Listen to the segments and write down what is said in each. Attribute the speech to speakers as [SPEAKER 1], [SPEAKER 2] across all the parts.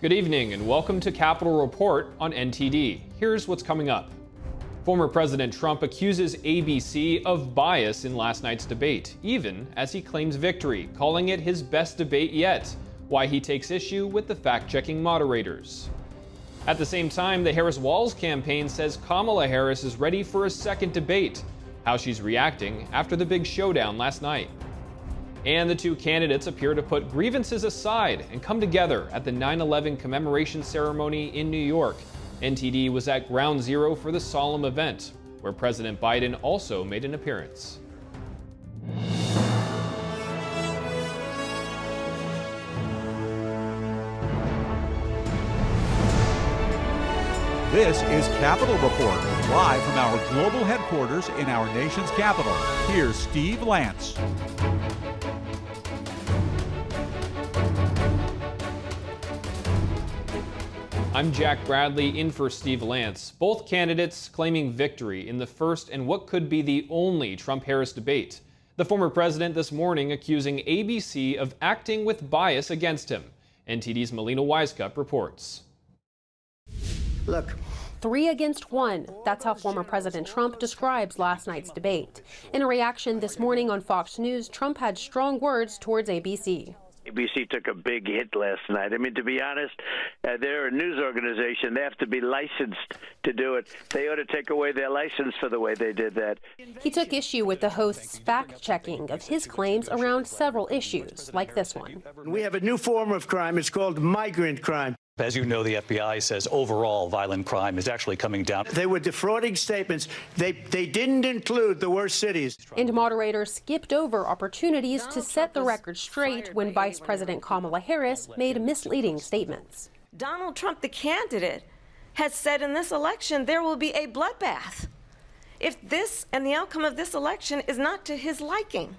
[SPEAKER 1] Good evening and welcome to Capitol Report on NTD. Here's what's coming up. Former President Trump accuses ABC of bias in last night's debate, even as he claims victory, calling it his best debate yet. Why he takes issue with the fact-checking moderators. At the same time, the Harris-Walz campaign says Kamala Harris is ready for a second debate. How she's reacting after the big showdown last night. And the two candidates appear to put grievances aside and come together at the 9/11 commemoration ceremony in New York. NTD was at ground zero for the solemn event, where President Biden also made an appearance.
[SPEAKER 2] This is Capitol Report, live from our global headquarters in our nation's capital. Here's Steve Lance.
[SPEAKER 1] I'm Jack Bradley, in for Steve Lance. Both candidates claiming victory in the first and what could be the only Trump-Harris debate. The former president this morning accusing ABC of acting with bias against him. NTD's Melina Wisecup reports.
[SPEAKER 3] Look.
[SPEAKER 4] 3 against 1. That's how former President Trump describes last night's debate. In a reaction this morning on Fox News, Trump had strong words towards ABC.
[SPEAKER 3] ABC took a big hit last night. I mean, to be honest, they're a news organization. They have to be licensed to do it. They ought to take away their license for the way they did that.
[SPEAKER 4] He took issue with the host's fact-checking of his claims around several issues, like this one.
[SPEAKER 5] We have a new form of crime. It's called migrant crime.
[SPEAKER 6] As you know, the FBI says overall violent crime is actually coming down.
[SPEAKER 5] They were defrauding statements. They didn't include the worst cities.
[SPEAKER 4] And moderators skipped over opportunities to set the record straight when Vice President Kamala Harris made misleading statements.
[SPEAKER 7] Donald Trump, the candidate, has said in this election there will be a bloodbath if this and the outcome of this election is not to his liking.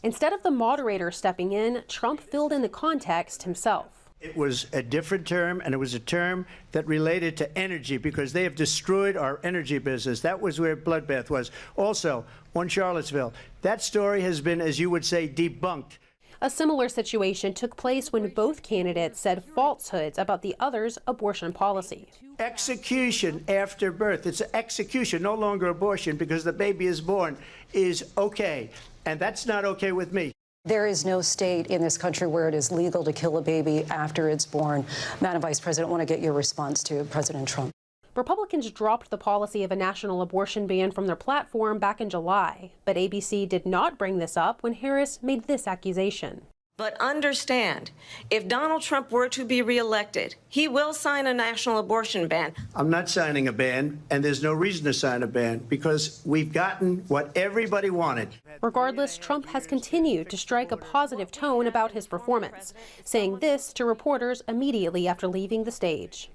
[SPEAKER 4] Instead of the moderator stepping in, Trump filled in the context himself.
[SPEAKER 5] It was a different term, and it was a term that related to energy because they have destroyed our energy business. That was where bloodbath was. Also, on Charlottesville, that story has been, as you would say, debunked.
[SPEAKER 4] A similar situation took place when both candidates said falsehoods about the other's abortion policy.
[SPEAKER 5] Execution after birth. It's execution, no longer abortion, because the baby is born, is okay. And that's not okay with me.
[SPEAKER 8] There is no state in this country where it is legal to kill a baby after it's born. Madam Vice President, I want to get your response to President Trump.
[SPEAKER 4] Republicans dropped the policy of a national abortion ban from their platform back in July, but ABC did not bring this up when Harris made this accusation.
[SPEAKER 7] But understand, if Donald Trump were to be reelected, he will sign a national abortion ban.
[SPEAKER 5] I'm not signing a ban, and there's no reason to sign a ban because we've gotten what everybody wanted.
[SPEAKER 4] Regardless, Trump has continued to strike a positive tone about his performance, saying this to reporters immediately after leaving the stage.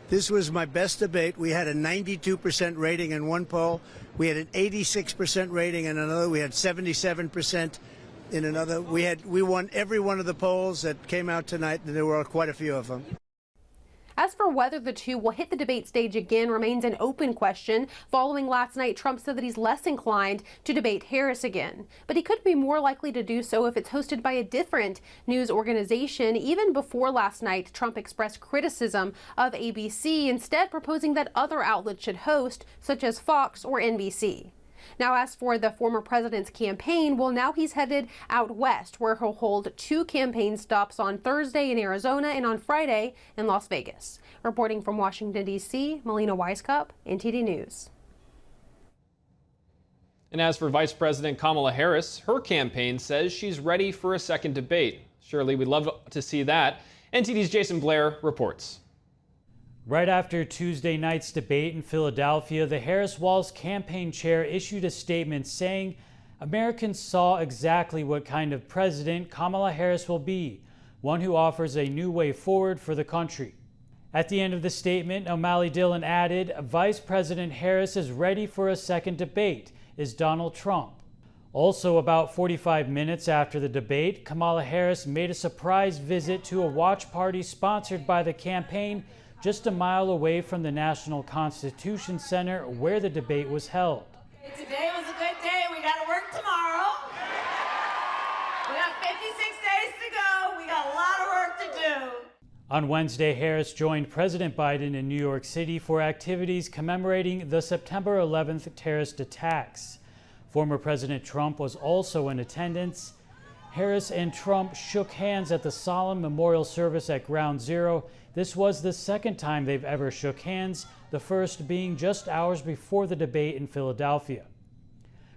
[SPEAKER 5] This was my best debate. We had a 92% rating in one poll. We had an 86% rating in another. We had 77% in another. We won every one of the polls that came out tonight, and there were quite a few of them.
[SPEAKER 4] As for whether the two will hit the debate stage again remains an open question. Following last night, Trump said that he's less inclined to debate Harris again. But he could be more likely to do so if it's hosted by a different news organization. Even before last night, Trump expressed criticism of ABC, instead proposing that other outlets should host, such as Fox or NBC. Now, as for the former president's campaign, well, now he's headed out west, where he'll hold 2 campaign stops on Thursday in Arizona and on Friday in Las Vegas. Reporting from Washington, D.C., Melina Wisecup, NTD News.
[SPEAKER 1] And as for Vice President Kamala Harris, her campaign says she's ready for a second debate. Surely we'd love to see that. NTD's Jason Blair reports.
[SPEAKER 9] Right after Tuesday night's debate in Philadelphia, the Harris-Walz campaign chair issued a statement saying Americans saw exactly what kind of president Kamala Harris will be, one who offers a new way forward for the country. At the end of the statement, O'Malley Dillon added, Vice President Harris is ready for a second debate, is Donald Trump. Also, about 45 minutes after the debate, Kamala Harris made a surprise visit to a watch party sponsored by the campaign just a mile away from the National Constitution Center where the debate was held.
[SPEAKER 7] Today was a good day. We got to work tomorrow. We got 56 days to go. We got a lot of work to do.
[SPEAKER 9] On Wednesday, Harris joined President Biden in New York City for activities commemorating the September 11th terrorist attacks. Former President Trump was also in attendance. Harris and Trump shook hands at the solemn memorial service at Ground Zero. This was the second time they've ever shook hands, the first being just hours before the debate in Philadelphia.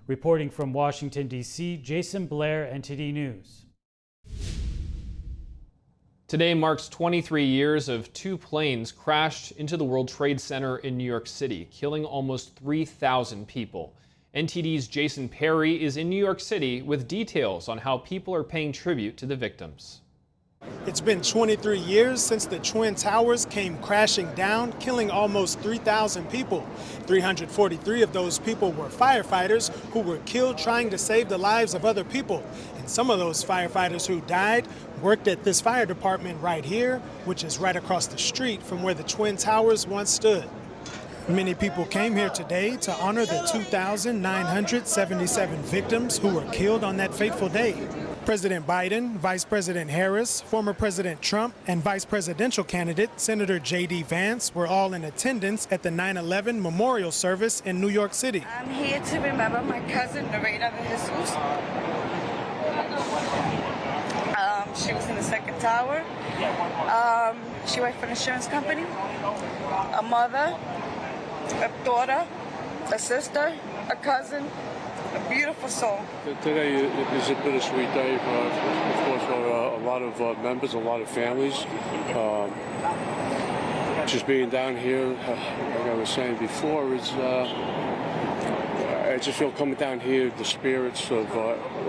[SPEAKER 9] Reporting from Washington, D.C., Jason Blair, NTD News.
[SPEAKER 1] Today marks 23 years of two planes crashed into the World Trade Center in New York City, killing almost 3,000 people. NTD's Jason Perry is in New York City with details on how people are paying tribute to the victims.
[SPEAKER 10] It's been 23 years since the Twin Towers came crashing down, killing almost 3,000 people. 343 of those people were firefighters who were killed trying to save the lives of other people. And some of those firefighters who died worked at this fire department right here, which is right across the street from where the Twin Towers once stood. Many people came here today to honor the 2,977 victims who were killed on that fateful day. President Biden, Vice President Harris, former President Trump, and Vice Presidential candidate Senator J.D. Vance were all in attendance at the 9/11 memorial service in New York City.
[SPEAKER 11] I'm here to remember my cousin, Nareda Jesus. She was in the second tower. She worked for an insurance company. A mother, a daughter, a sister, a cousin. A beautiful soul.
[SPEAKER 12] Today is a bittersweet day, of course, for a lot of members, a lot of families. Just being down here, like I was saying before, I just feel coming down here, the spirits of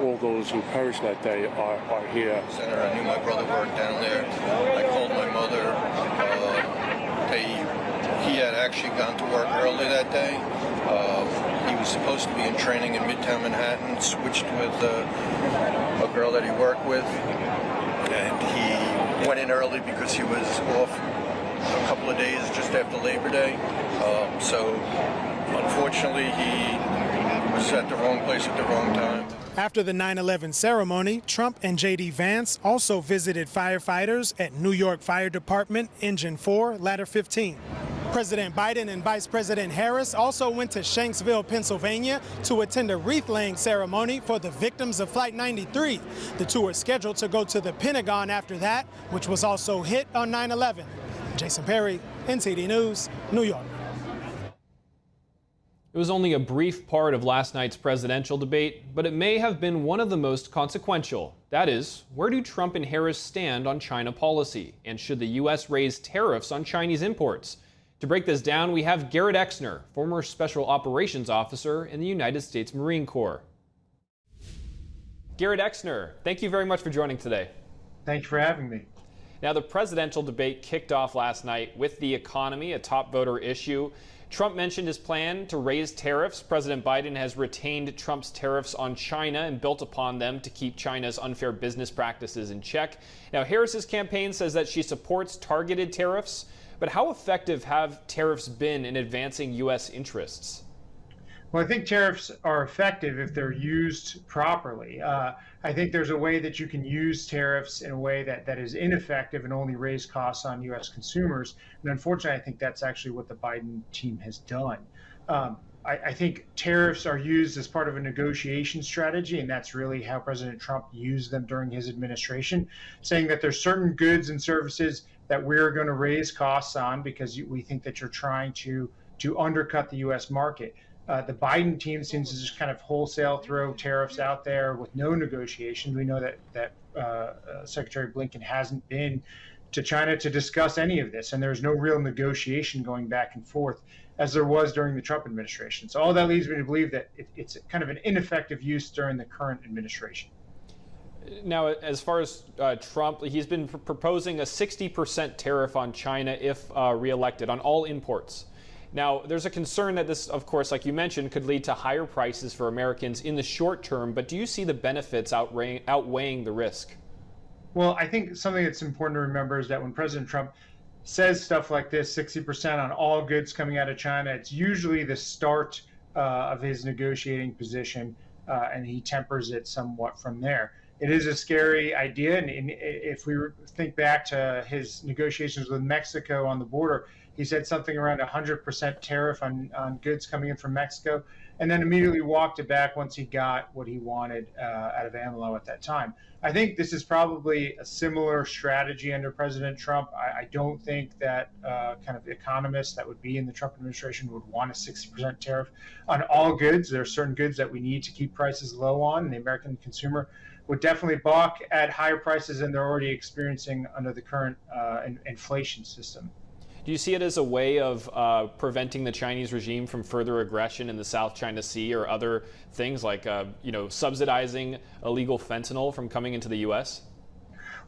[SPEAKER 12] all those who perished that day are here.
[SPEAKER 13] Senator, I knew my brother worked down there. I called my mother. He had actually gone to work early that day. He was supposed to be in training in Midtown Manhattan, switched with a girl that he worked with, and he went in early because he was off a couple of days just after Labor Day. So unfortunately, he was at the wrong place at the wrong time.
[SPEAKER 10] After the 9/11 ceremony, Trump and J.D. Vance also visited firefighters at New York Fire Department, Engine 4, Ladder 15. President Biden and Vice President Harris also went to Shanksville, Pennsylvania to attend a wreath-laying ceremony for the victims of Flight 93. The two are scheduled to go to the Pentagon after that, which was also hit on 9/11. Jason Perry, NTD News, New York.
[SPEAKER 1] It was only a brief part of last night's presidential debate, but it may have been one of the most consequential. That is, where do Trump and Harris stand on China policy? And should the U.S. raise tariffs on Chinese imports? To break this down, we have Garrett Exner, former Special Operations Officer in the United States Marine Corps. Garrett Exner, thank you very much for joining today.
[SPEAKER 14] Thank you for having me.
[SPEAKER 1] Now, the presidential debate kicked off last night with the economy, a top voter issue. Trump mentioned his plan to raise tariffs. President Biden has retained Trump's tariffs on China and built upon them to keep China's unfair business practices in check. Now, Harris's campaign says that she supports targeted tariffs, but how effective have tariffs been in advancing U.S. interests?
[SPEAKER 14] Well, I think tariffs are effective if they're used properly. I think there's a way that you can use tariffs in a way that is ineffective and only raise costs on U.S. consumers. And unfortunately, I think that's actually what the Biden team has done. I think tariffs are used as part of a negotiation strategy, and that's really how President Trump used them during his administration, saying that there's certain goods and services that we're going to raise costs on because we think that you're trying to undercut the U.S. market. The Biden team seems to just kind of wholesale throw tariffs out there with no negotiation. We know that Secretary Blinken hasn't been to China to discuss any of this, and there's no real negotiation going back and forth as there was during the Trump administration. So all that leads me to believe that it's kind of an ineffective use during the current administration.
[SPEAKER 1] Now, as far as Trump, he's been proposing a 60% tariff on China if reelected on all imports. Now, there's a concern that this, of course, like you mentioned, could lead to higher prices for Americans in the short term, but do you see the benefits outweighing the risk?
[SPEAKER 14] Well, I think something that's important to remember is that when President Trump says stuff like this, 60% on all goods coming out of China, it's usually the start of his negotiating position, and he tempers it somewhat from there. it is a scary idea. And if we think back to his negotiations with Mexico on the border, he said something around 100% tariff on goods coming in from Mexico, and then immediately walked it back once he got what he wanted out of AMLO at that time. I think this is probably a similar strategy under President Trump. I don't think that kind of economists that would be in the Trump administration would want a 60% tariff on all goods. There are certain goods that we need to keep prices low on, and the American consumer would definitely balk at higher prices than they're already experiencing under the current inflation system.
[SPEAKER 1] Do you see it as a way of preventing the Chinese regime from further aggression in the South China Sea or other things like, subsidizing illegal fentanyl from coming into the U.S.?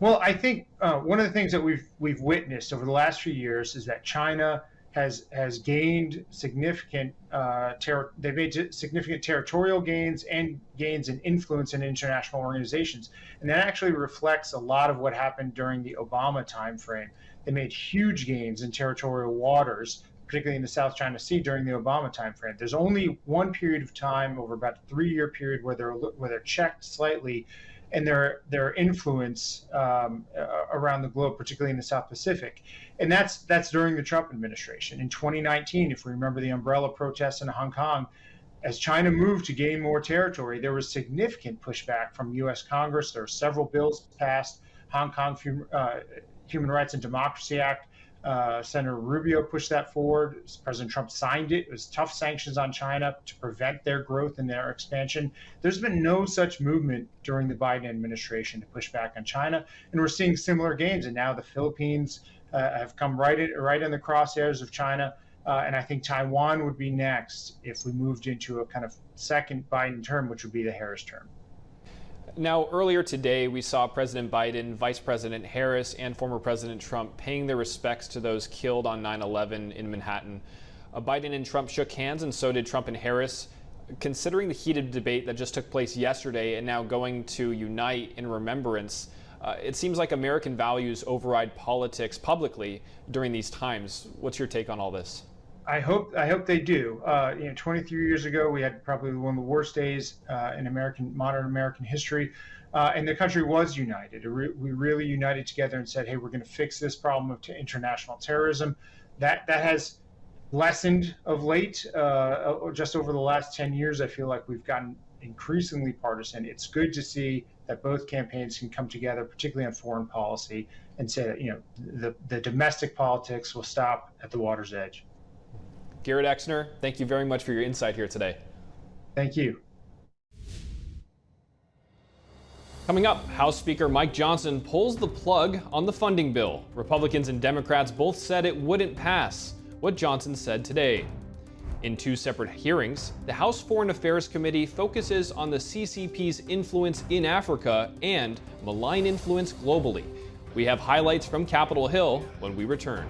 [SPEAKER 14] Well, I think one of the things that we've witnessed over the last few years is that China has gained significant they've made significant territorial gains and gains in influence in international organizations, and that actually reflects a lot of what happened during the Obama timeframe. They made huge gains in territorial waters, particularly in the South China Sea during the Obama timeframe. There's only one period of time over about a 3-year period where they're checked slightly, and their influence around the globe, particularly in the South Pacific, and that's during the Trump administration. In 2019, if we remember the umbrella protests in Hong Kong, as China moved to gain more territory, there was significant pushback from U.S. Congress. There were several bills passed. Hong Kong Human Rights and Democracy Act, Senator Rubio pushed that forward. President Trump signed it. It was tough sanctions on China to prevent their growth and their expansion. There's been no such movement during the Biden administration to push back on China, and we're seeing similar gains. And now the Philippines have come right in the crosshairs of China, and I think Taiwan would be next if we moved into a kind of second Biden term, which would be the Harris term.
[SPEAKER 1] Now, earlier today, we saw President Biden, Vice President Harris, and former President Trump paying their respects to those killed on 9/11 in Manhattan. Biden and Trump shook hands, and so did Trump and Harris. Considering the heated debate that just took place yesterday and now going to unite in remembrance, it seems like American values override politics publicly during these times. What's your take on all this?
[SPEAKER 14] I hope they do. 23 years ago, we had probably one of the worst days in modern American history, and the country was united. We really united together and said, "Hey, we're going to fix this problem of international terrorism." That has lessened of late. Just over the last 10 years, I feel like we've gotten increasingly partisan. It's good to see that both campaigns can come together, particularly on foreign policy, and say that the domestic politics will stop at the water's edge.
[SPEAKER 1] Garrett Exner, thank you very much for your insight here today.
[SPEAKER 14] Thank you.
[SPEAKER 1] Coming up, House Speaker Mike Johnson pulls the plug on the funding bill. Republicans and Democrats both said it wouldn't pass. What Johnson said today. In 2 separate hearings, the House Foreign Affairs Committee focuses on the CCP's influence in Africa and malign influence globally. We have highlights from Capitol Hill when we return.